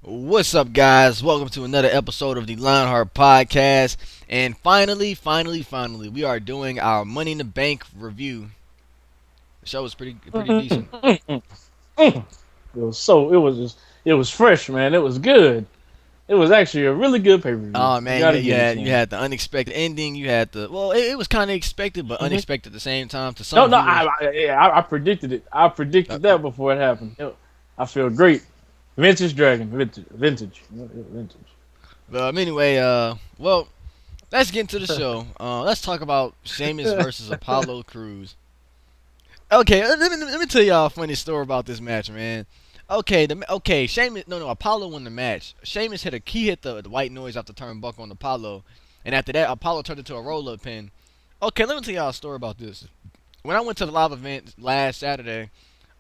What's up, guys? Welcome to another episode of the Lionheart Podcast. And finally, we are doing our Money in the Bank review. The show was pretty decent. It was fresh, man. It was good. It was actually a really good pay per view. Oh man, you had the unexpected ending. You had it was kind of expected, but unexpected at the same time. To some I predicted it. I predicted that before it happened. I feel great. Vintage Dragon, vintage. Anyway, let's get into the show. Let's talk about Sheamus versus Apollo Crews. Okay, let me tell y'all a funny story about this match, man. Sheamus, Apollo won the match. Sheamus hit the white noise off the turnbuckle on Apollo, and after that, Apollo turned into a roll-up pin. Okay, let me tell y'all a story about this. When I went to the live event last Saturday,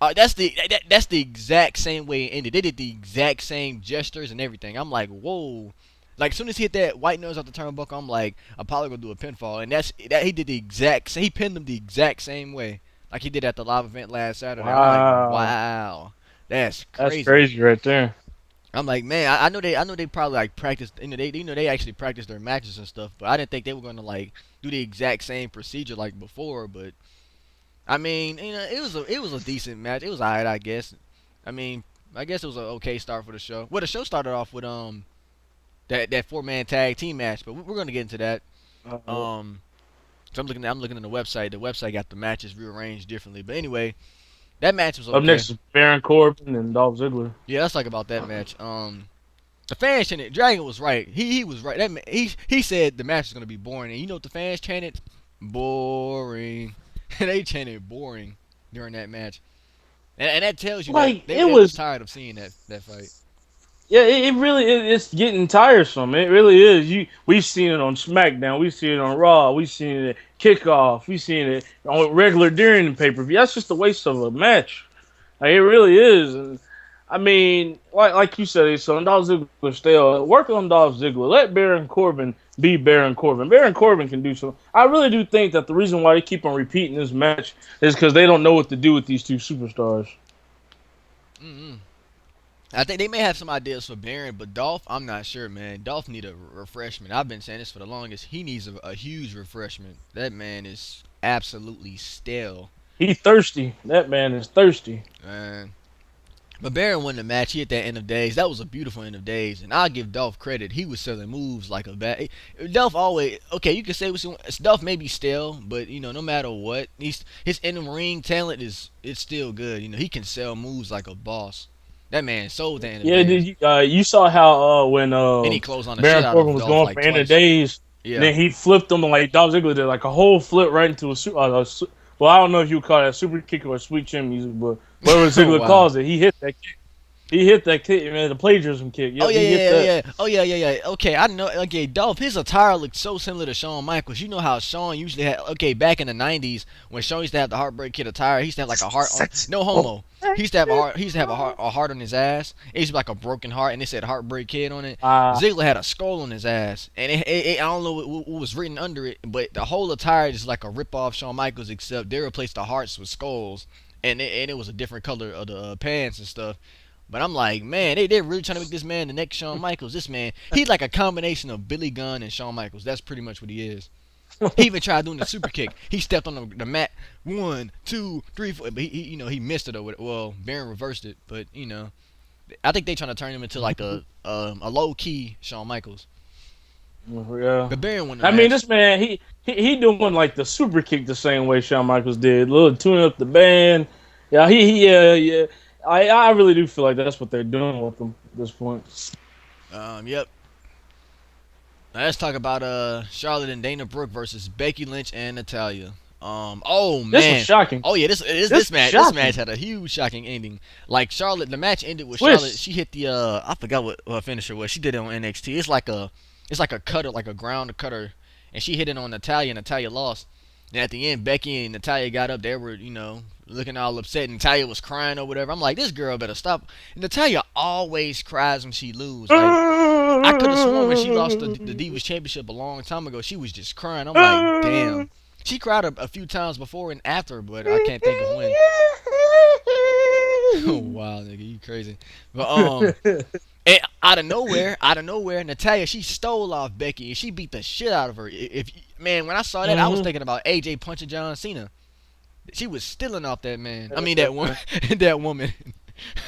that's the exact same way it ended. They did the exact same gestures and everything. I'm like, whoa. Like, as soon as he hit that white nose off the turnbuckle, I'm like, Apollo gonna do a pinfall. And he did he pinned them the exact same way. Like he did at the live event last Saturday. Wow. I'm like, wow. That's crazy. That's crazy right there. I'm like, man, I know they probably like practiced, they actually practiced their matches and stuff, but I didn't think they were gonna like do the exact same procedure like before, but I mean, it was a decent match. It was alright, I guess. I mean, I guess it was an okay start for the show. Well, the show started off with that 4-man tag team match, but we're gonna get into that. So I'm looking at the website. The website got the matches rearranged differently, but anyway, that match was okay. Up next is Baron Corbin and Dolph Ziggler. Yeah, let's talk about that match. The fans chanted. Dragon was right. He was right. He said the match was gonna be boring, and you know what the fans chanted? Boring. They chanted boring during that match, and that tells you like they was tired of seeing that fight. Yeah, it's getting tiresome. It really is. We've seen it on SmackDown, we've seen it on Raw, we've seen it at Kickoff, we've seen it on regular during the pay-per-view. That's just a waste of a match. Like, it really is. And I mean, like you said, so Dolph Ziggler stale. Work on Dolph Ziggler. Let Baron Corbin be Baron Corbin. Baron Corbin can do something. I really do think that the reason why they keep on repeating this match is because they don't know what to do with these two superstars. Mm-hmm. I think they may have some ideas for Baron, but Dolph, I'm not sure, man. Dolph need a refreshment. I've been saying this for the longest. He needs a huge refreshment. That man is absolutely stale. He's thirsty. That man is thirsty. Man. But Baron won the match. He hit that end of days. That was a beautiful end of days. And I'll give Dolph credit. He was selling moves like a bad. Dolph always, okay, you can say Dolph may be stale, but no matter what, his in-ring talent it's still good. He can sell moves like a boss. That man sold the end of days. Yeah, you saw how when and he closed on the Baron shit out Corbin of was Dolph going like for twice. end of days. Yeah. And then he flipped him like Dolph Ziggler did, like a whole flip right into well, I don't know if you would call that super kick or sweet chin music, but whatever Ziggler calls it, he hit that kick. He hit that kick, man, the plagiarism kick. Yep, yeah. Okay, I know. Okay, Dolph, his attire looked so similar to Shawn Michaels. You know how Shawn usually had. Okay, back in the '90s when Shawn used to have the Heartbreak Kid attire, he used to have like a heart. No homo. He used to have a heart. He used to have a heart on his ass. It used to be like a broken heart, and it said Heartbreak Kid on it. Ziggler had a skull on his ass, and I don't know what was written under it, but the whole attire is like a rip off Shawn Michaels, except they replaced the hearts with skulls, and it was a different color of the pants and stuff. But I'm like, man, they're really trying to make this man the next Shawn Michaels. This man, he's like a combination of Billy Gunn and Shawn Michaels. That's pretty much what he is. He even tried doing the super kick. He stepped on the mat 1, 2, 3, 4, but he missed it. Well, Baron reversed it, but I think they trying to turn him into like a low key Shawn Michaels. Yeah. But Baron won the match. Mean, this man, he doing like the super kick the same way Shawn Michaels did. A little tuning up the band. Yeah, yeah. I really do feel like that's what they're doing with them at this point. Yep. Now let's talk about Charlotte and Dana Brooke versus Becky Lynch and Natalya. Oh man, this was shocking. Oh yeah, this match had a huge shocking ending. Like the match ended with Charlotte. She hit the I forgot what her finisher was. She did it on NXT. It's like a cutter, like a ground cutter, and she hit it on Natalya. And Natalya lost. And at the end, Becky and Natalya got up. They were looking all upset. And Natalia was crying or whatever. I'm like, this girl better stop. And Natalia always cries when she lose. Like, I could have sworn when she lost the Divas Championship a long time ago, she was just crying. I'm like, damn. She cried a few times before and after, but I can't think of when. Oh wow, nigga, you crazy. But and out of nowhere, Natalia she stole off Becky and she beat the shit out of her. If man, when I saw that, I was thinking about AJ punching John Cena. She was stealing off that man. I mean that woman. That woman.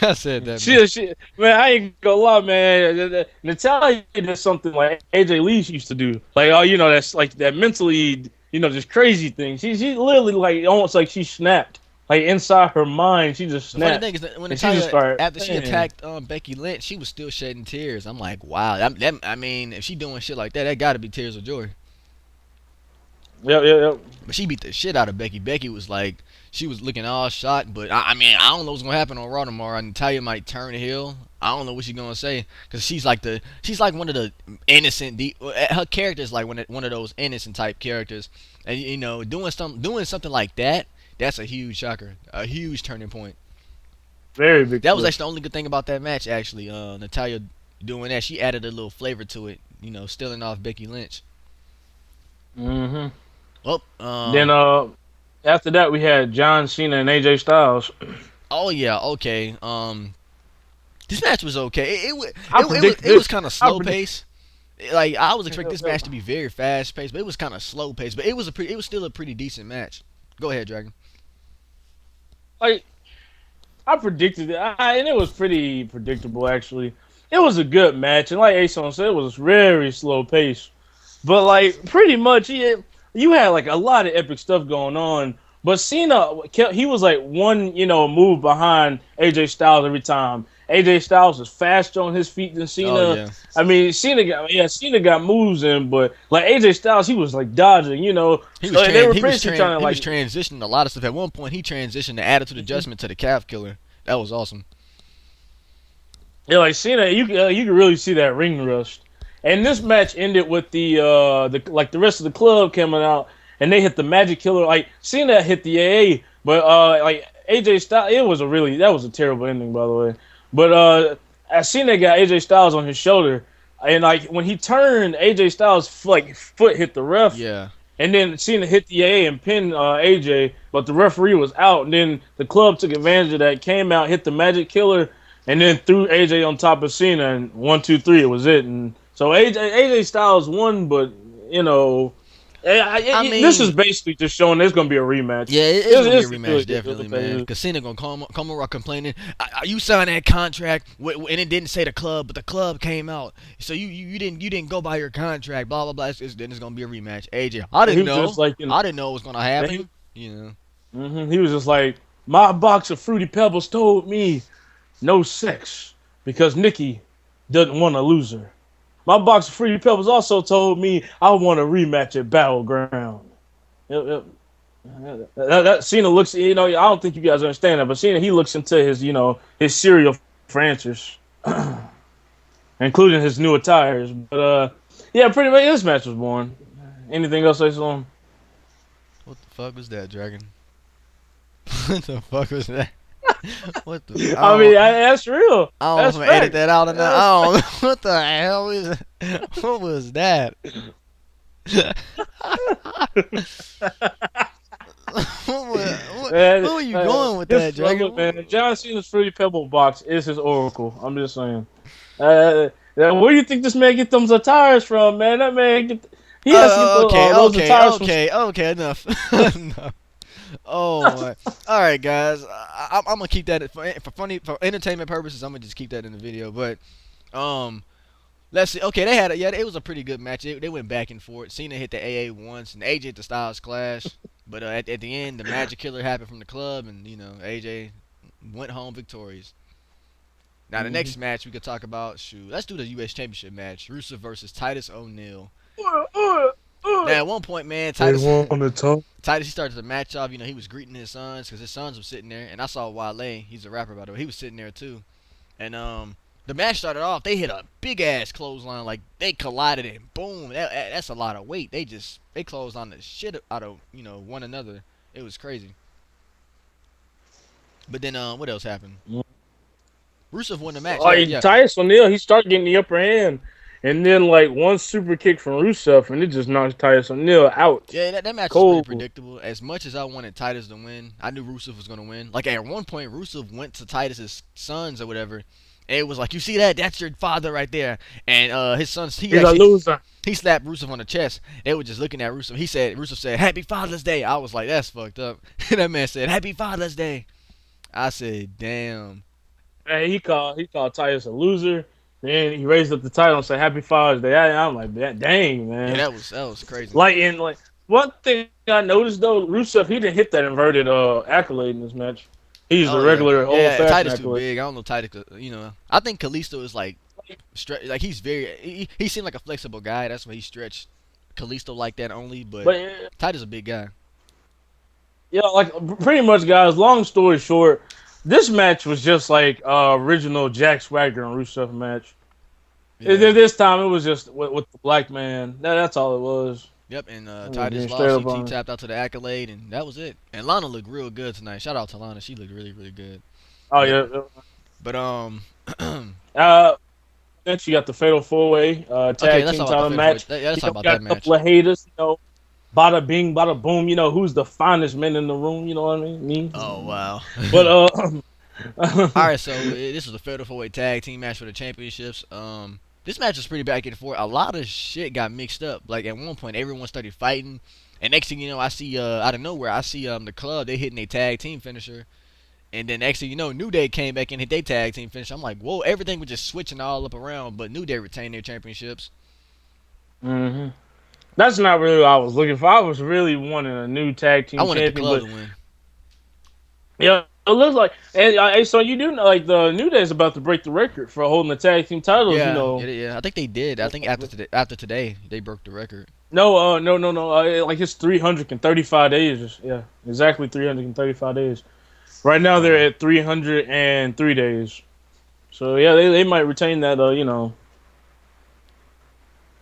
I said that. Man. Man, I ain't gonna lie, man. Natalia did something like AJ Lee used to do. Like, oh, you know, that's like that mentally, you know, just crazy thing. She literally like almost like she snapped. Like inside her mind, she just The funny snapped. thing is that when And she just Natalia, started, after she man. attacked Becky Lynch, she was still shedding tears. I'm like, wow. I mean, if she doing shit like that, that got to be tears of joy. Yep. But she beat the shit out of Becky. Becky was like, she was looking all shot. But I mean, I don't know what's gonna happen on Raw tomorrow. Natalia might turn heel. I don't know what she's gonna say because she's like one of the innocent. Her character is like one of those innocent type characters, and you know, doing something like that. That's a huge shocker, a huge turning point. Very big. That was Twist. actually the only good thing about that match. Actually, Natalia doing that, she added a little flavor to it. You know, stealing off Becky Lynch. Mm-hmm. Well, Then after that we had John Cena and AJ Styles. oh yeah, okay. This match was okay. I predict It was this. kind of I slow predict. pace. Like I was expecting this match to be very fast paced, but it was kind of slow paced. But it was still a pretty decent match. Go ahead, Dragon. Like I predicted it, and it was pretty predictable actually. It was a good match, and like Ason said, it was very slow pace. But like pretty much, you had like a lot of epic stuff going on. But Cena, he was like one, move behind AJ Styles every time. AJ Styles was faster on his feet than Oh Cena. yeah, I mean, Cena got moves in, but like AJ Styles, he was like dodging. So they were basically trying to he was like, transitioning a lot of stuff. At one point, he transitioned the attitude adjustment to the calf killer. That was awesome. yeah, like Cena, you can really see that ring rust. And this match ended with the rest of the club coming out, and they hit the Magic Killer. Like Cena hit the AA, but like AJ Styles, that was a terrible ending, by the way. But as Cena got AJ Styles on his shoulder, and like when he turned, AJ Styles like foot hit the ref, Yeah. and then Cena hit the AA and pinned AJ, but the referee was out. And then the club took advantage of that, came out, hit the Magic Killer, and then threw AJ on top of Cena. And 1, 2, 3, it was it. And so AJ Styles won, but I this is mean, basically just showing there's gonna be a rematch. yeah, it's gonna be a Really rematch, definitely, man. Because Cena gonna come around complaining. You signed that contract, and it didn't say the club, but the club came out. So you didn't go by your contract. Blah blah blah. Then it's gonna be a rematch. AJ, I He didn't was know. just like, I didn't know it was gonna happen. he was just like, my box of Fruity Pebbles told me no sex because Nikki doesn't want to lose her. My box of Fruity Pebbles also told me I want a rematch at Battleground. Yep. That Cena looks, I don't think you guys understand that, but Cena, he looks into his cereal for answers, including his new attires. But yeah, pretty much this match was boring. Anything else, Ace? What the fuck was that, Dragon? What the fuck was that? What the? I mean, that's real. I don't know That's if I'm gonna edit fact. that out or not. I don't know. What the hell was? What was that? Man, where were you going with that, this Dragon? look, man, John Cena's Fruity Pebble box is his oracle. I'm just saying. Where do you think this man get them attires from, man? That man he has to get those attires from. Okay. Enough. Enough. Oh my. All right, guys. I'm gonna keep that for entertainment purposes. I'm gonna just keep that in the video. But um, let's see. Okay, it was a pretty good match. They went back and forth. Cena hit the AA once, and AJ hit the Styles Clash. But at the end, the Magic Killer happened from the club, and AJ went home victorious. Now the next match we could talk about. Shoot, let's do the U.S. Championship match. Rusev versus Titus O'Neil. Now at one point, man, They want to talk. Titus, he started the match off. He was greeting his sons because his sons were sitting there, and I saw Wale. He's a rapper, by the way. He was sitting there too, and the match started off. They hit a big ass clothesline, like they collided, and boom, that's a lot of weight. They closed on the shit out of one another. It was crazy. But then what else happened? Rusev won the match. Yeah, Like yeah, Titus O'Neil, he started getting the upper hand, and then like one super kick from Rusev, and it just knocked Titus O'Neil out yeah. That match was pretty cold. predictable. As much as I wanted Titus to win, I knew Rusev was gonna win. Like at one point, Rusev went to Titus's sons or whatever, and it was like, you see that? That's your father right there. And his sons, he He's a actually loser. he slapped Rusev on the chest. They were just looking at Rusev. Rusev said, "Happy Father's Day." I was like, that's fucked up. That man said, "Happy Father's Day." I said, damn. And he called Titus a loser. Then he raised up the title and said Happy Father's Day. I'm like, dang Yeah, man. that was crazy. Like one thing I noticed though, Rusev he didn't hit that inverted accolade in this match. He used Oh the yeah, regular old yeah. fashioned Titus too accolade. big. I don't know Titus. I think Kalisto is like, like he's very. He seemed like a flexible guy. That's why he stretched Kalisto like that only. But But Titus a big guy. yeah, like pretty much, guys. Long story short, this match was just like original Jack Swagger and Rusev match. Yeah. This time it was just with the black man. That's all it was. Yep. And I'm just Titus being straight lost. He up honest. tapped out to the accolade, and that was it. And Lana looked real good tonight. Shout out to Lana. She looked really really good. Oh But yeah. but Uh, then you got the Fatal Four Way okay. tag Let's team talk about the title fatal four. match. Yeah, let's You talk know, about got that a match. couple of haters. Bada bing, bada boom. You know who's the finest men in the room. You know what I mean? Me. Oh wow. But All right, so this was a fatal four-way tag team match for the championships. This match was pretty back and forth. A lot of shit got mixed up. Like at one point, everyone started fighting, and next thing you know, I see out of nowhere, I see the club they hitting a tag team finisher, and then next thing you know, New Day came back and hit their tag team finisher. I'm like, whoa, everything was just switching all up around, but New Day retained their championships. hmm that's not really what I was looking for. I was really wanting a new tag I team wanted the champion, club but to win. yeah, it looks like. And so you do know, like the New Day is about to break the record for holding the tag team titles. You Yeah, yeah, know, yeah. I think they did. I think after today, they broke the record. no. Like it's 335 days. Yeah, exactly 335 days. Right now they're Wow. at 303 days. So yeah, they might retain that.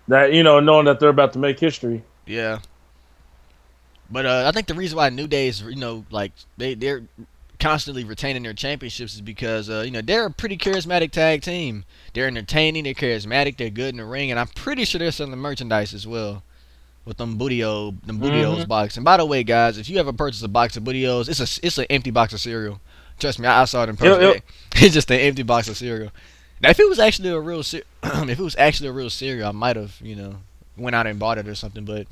Knowing that they're about to make history. Yeah. But I think the reason why New Day is, like they're constantly retaining their championships is because they're a pretty charismatic tag team. They're entertaining, they're charismatic, they're good in the ring, and I'm pretty sure they're selling merchandise as well with them hmm Bootios box. And by the way, guys, if you ever purchase a box of Bootios, it's an empty box of cereal. Trust me, I saw it in Yep, person. yep. It's just an empty box of cereal. Now, if it was actually a real, if it was actually a real cereal, I might have, went out and bought it or something. But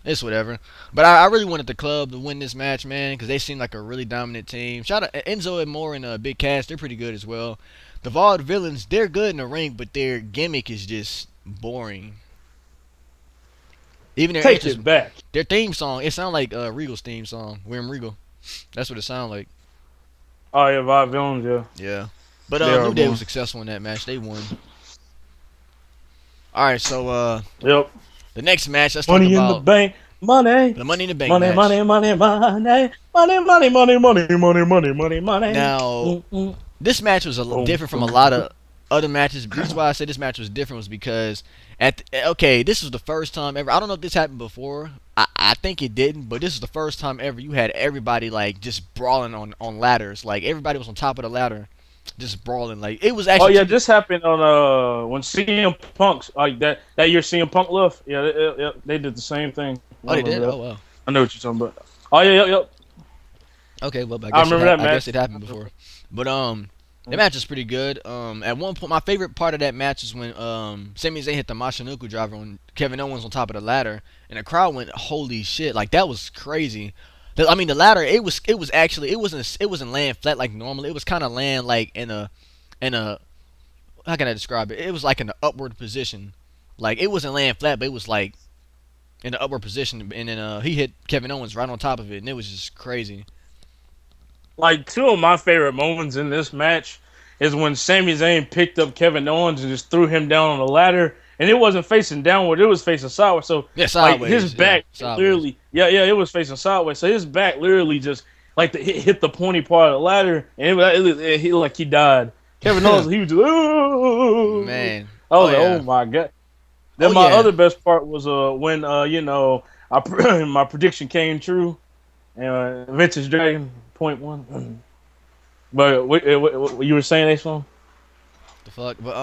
it's whatever. But I really wanted the club to win this match, man, because they seem like a really dominant team. Shout out Enzo and Moore and Big Cass. They're pretty good as well. The Vaude Villains, they're good in the ring, but their gimmick is just boring. Even their Take entrance, it back. their theme song, it sounds like Regal's theme song, William Regal. That's what it sounds like. Oh yeah, Vibe Villains. Yeah, Yeah. But they are New Day born. was successful in that match. They won. All right, so Yep. the next match, let's talk Money in the about bank. Money. the Money in the Bank Money, match. money, money, money, money, money, money, money, money, money, money, money. Now, Mm-mm. this match was Boom, different from a boom, lot boom. of other matches. The reason why I said this match was different was because this was the first time ever. I don't know if this happened before. I think it didn't, but this is the first time ever you had everybody like just brawling on ladders. Like everybody was on top of the ladder, just brawling. Like it was Oh actually yeah, two. this happened on when CM Punk's like that year CM Punk left. Yeah, they did the same thing. I Oh, they did. remember Oh that. wow. I know what you're talking about. Oh yeah, yep. Okay, well I remember that I guess match. it happened before, but the match is pretty good. At one point, my favorite part of that match is when Sami Zayn hit the Mashanuku driver on Kevin Owens on top of the ladder, and the crowd went, "Holy shit!" Like that was crazy. I mean, the ladder it was actually it wasn't laying flat like normal. It was kind of laying like in a how can I describe it? It was like in an upward position. Like it wasn't laying flat, but it was like in the upward position, and then he hit Kevin Owens right on top of it, and it was just crazy. Like two of my favorite moments in this match is when Sami Zayn picked up Kevin Owens and just threw him down on the ladder, and it wasn't facing downward; it was facing sideways. So Yeah, like his sideways. Yeah, back sideways. literally, yeah, it was facing sideways. So his back literally just like hit the pointy part of the ladder, and he like he died. Kevin Owens, he was just, ooh. Man. I Oh was like, oh yeah. my god. Oh Then my yeah. other best part was when my prediction came true, and Vintage Dragon point one. But what you were saying, Ace? The fuck? But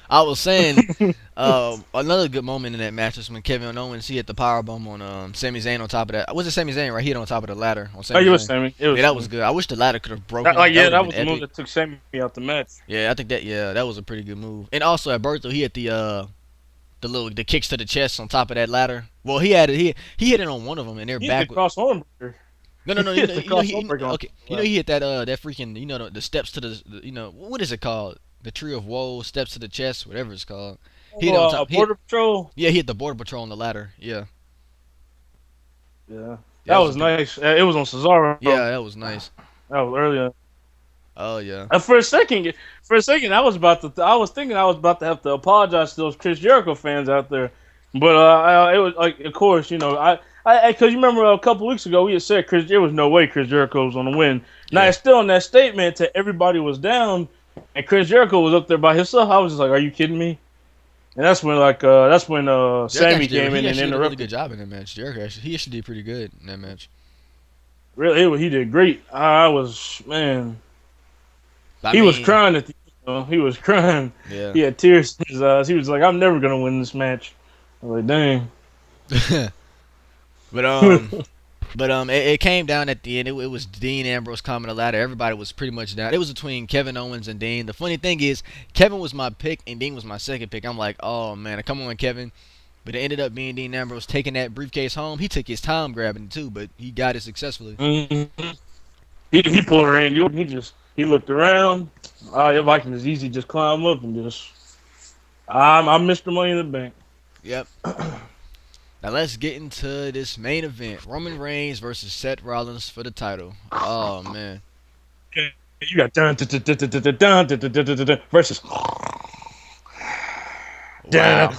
I was saying, another good moment in that match was when Kevin Owens he hit the power bomb on Sami Zayn on top of that. Was it Sami Zayn right? He hit on top of the ladder on Oh, Sami you was Zayn. Sammy. It Yeah, was that was Sammy. good. I wish the ladder could have That, broken. like, That yeah, would have that been was the move epic. that took Sammy out the match. Yeah, I think that was a pretty good move. And also at Bertha, he hit the kicks to the chest on top of that ladder. Well, he hit it on one of them, and they're He hit the back. cross arm breaker. No, no, He no. hit the cross arm He breaker on okay. the ladder. He hit that freaking the steps to what is it called? The tree of woe, steps to the chest, whatever it's called. He hit it on Oh, top. Border Patrol. Yeah, he hit the border patrol on the ladder. Yeah, Yeah, yeah, that that was a was pretty. nice. It was on Cesaro. Yeah, that was nice. That was earlier. Oh yeah. For a second, I was thinking I was about to have to apologize to those Chris Jericho fans out there, but it was like, of course, because you remember a couple weeks ago we had said there was no way Chris Jericho was going to win. Now Yeah. it's still in that statement to everybody was down, and Chris Jericho was up there by himself. I was just like, are you kidding me? And that's when Jericho Sammy actually came in he and actually did a really good interrupted. job in that match. He actually did pretty good in that match. Really, he did great. I was man. I He was mean, crying he was crying. yeah. He had tears in his eyes. He was like, "I'm never gonna win this match." I was like, "Dang." but it came down at the end. It was Dean Ambrose climbing the ladder. Everybody was pretty much down. It was between Kevin Owens and Dean. The funny thing is, Kevin was my pick and Dean was my second pick. I'm like, oh man, come on, Kevin. But it ended up being Dean Ambrose taking that briefcase home. He took his time grabbing it too, but he got it successfully. Mm-hmm. He pulled her in. He looked around. If I can just easy just climb up and just I'm Mr. Money in the Bank. Yep. Now let's get into this main event: Roman Reigns versus Seth Rollins for the title. Oh man. You got dun dun dun dun dun dun dun dun dun dun dun versus dun, Wow.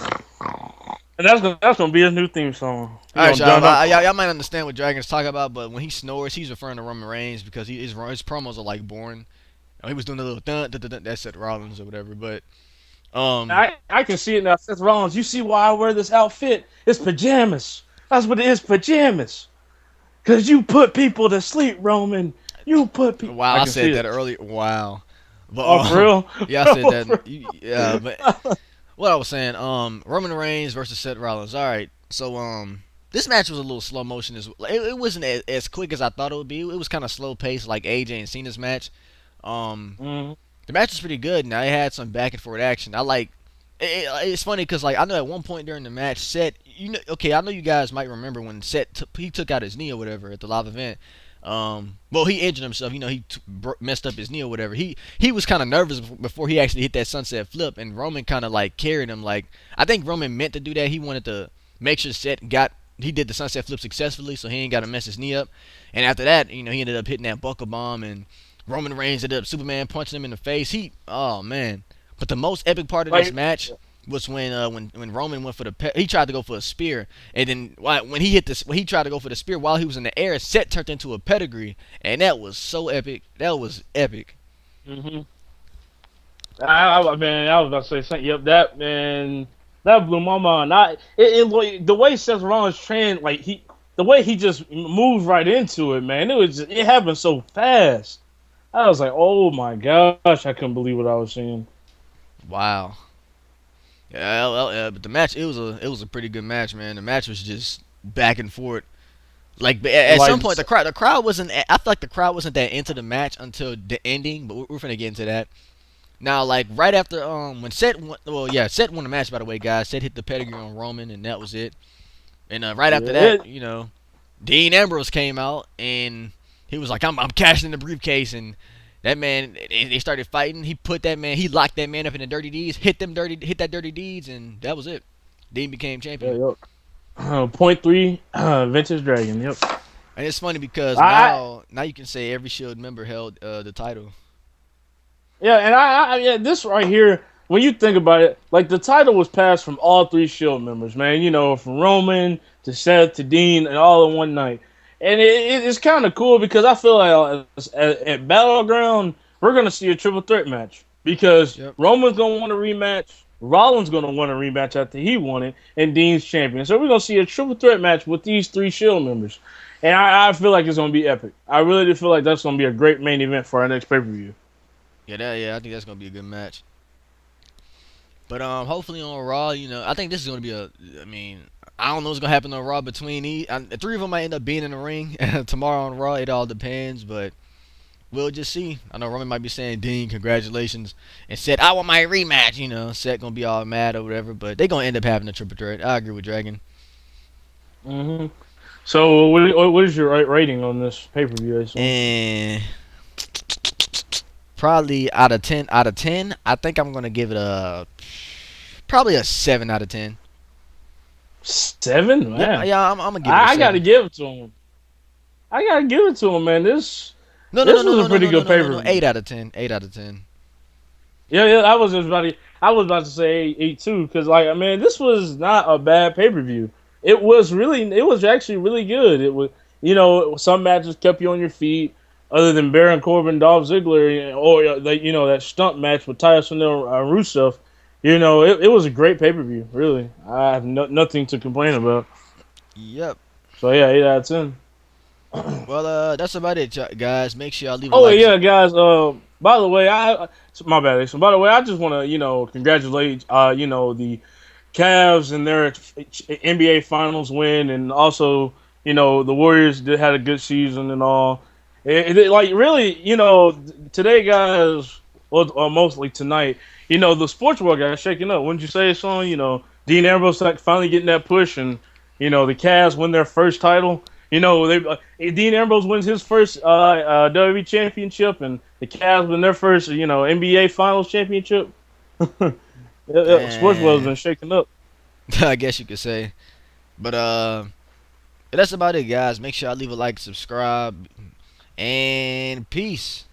and that's gonna be his new theme song. He All right, gonna y'all. dun dun. Y'all might understand what Dragon's talking about, but when he snores, he's referring to Roman Reigns because his promos are like boring. He was doing a little dun dun dun. Dun that's Seth Rollins or whatever. But um, I can see it now. Seth Rollins, you see why I wear this outfit? It's pajamas. That's what it is, pajamas. Cause you put people to sleep, Roman. You put people. wow, I I can see said that it. earlier. Wow. But Oh, for real? yeah, I said that. Yeah, but what I was saying, Roman Reigns versus Seth Rollins. All right, so this match was a little slow motion as well. It wasn't as quick as I thought it would be. It was kind of slow paced, like AJ and Cena's match. Um, Mhm. the match was pretty good. Now it had some back and forth action. I like. It's funny because like I know at one point during the match, Seth, okay, I know you guys might remember when Seth he took out his knee or whatever at the live event. Well, he injured himself. He messed up his knee or whatever. He was kind of nervous before he actually hit that sunset flip, and Roman kind of like carried him. Like I think Roman meant to do that. He wanted to make sure he did the sunset flip successfully, so he ain't got to mess his knee up. And after that, he ended up hitting that buckle bomb, and Roman Reigns ended up Superman punching him in the face. Oh man. But the most epic part of this Like, match was when Roman went for he tried to go for a spear, and then when he tried to go for the spear while he was in the air, Seth turned into a pedigree, and that was so epic. That was epic. hmm man, I was about to say something. Yep, that man, that blew my mind. The way Seth Rollins trained, the way he just moved right into it, man. It happened so fast. I was like, oh my gosh, I couldn't believe what I was seeing. Wow. Yeah, but the match it was a pretty good match, man. The match was just back and forth. Like at Like, some point, the crowd wasn't. I feel like the crowd wasn't that into the match until the ending, but we're finna get into that. Now, like right after when Seth won, well yeah, Seth won the match by the way, guys. Seth hit the pedigree on Roman, and that was it. And right after yeah, that, Dean Ambrose came out and he was like, "I'm cashing in the briefcase," and that man, they started fighting. He locked that man up in the dirty deeds, hit that dirty deeds, and that was it. Dean became champion. yep. Point three, Vintage Dragon. Yep. And it's funny because I now you can say every Shield member held the title. Yeah, and yeah, this right here, when you think about it, like the title was passed from all three Shield members, man. From Roman to Seth to Dean, and all in one night. And it's kind of cool because I feel like at Battleground we're gonna see a triple threat match because Yep. Roman's gonna want a rematch, Rollins gonna want a rematch after he won it, and Dean's champion. So we're gonna see a triple threat match with these three Shield members. And I feel like it's gonna be epic. I really do feel like that's gonna be a great main event for our next pay per view. Yeah, I think that's gonna be a good match. But hopefully on Raw, I think this is gonna be a. I mean, I don't know what's gonna happen on Raw between these. The three of them might end up being in the ring tomorrow on Raw. It all depends, but we'll just see. I know Roman might be saying, "Dean, congratulations," and said, "I want my rematch." Seth gonna be all mad or whatever, but they gonna end up having a triple threat. I agree with Dragon. hmm So what is your rating on this pay per view? And probably out of ten, I think I'm gonna give it a probably a 7 out of 10. 7, Yeah, man. yeah, I'm gonna give it a I gotta seven. give it to him. I gotta give it to him, man. This No, no, no, this no, was no, a no, pretty no, no, good no, pay no, per no. view. 8 out of 10. 8 out of 10. Yeah, I was about to say 8 too, because like man, this was not a bad pay per view. It was actually really good. It was, some matches kept you on your feet, other than Baron Corbin, Dolph Ziggler, or that stump match with Tyson and Rusev. It was a great pay per view. Really, I have nothing to complain about. Yep. So yeah, 8 out of 10. Well, that's about it, guys. Make sure y'all leave a Oh like. yeah, guys. By the way, my bad. So by the way, I just want to congratulate the Cavs and their NBA Finals win, and also the Warriors had a good season and all. Like really, today, guys, or mostly tonight, the sports world got shaken up. Wouldn't you say, son? Dean Ambrose like finally getting that push, and the Cavs win their first title. Dean Ambrose wins his first WWE championship, and the Cavs win their first NBA Finals championship. Sports world has And been shaken up. I guess you could say. But that's about it, guys. Make sure y'all leave a like, subscribe, and peace.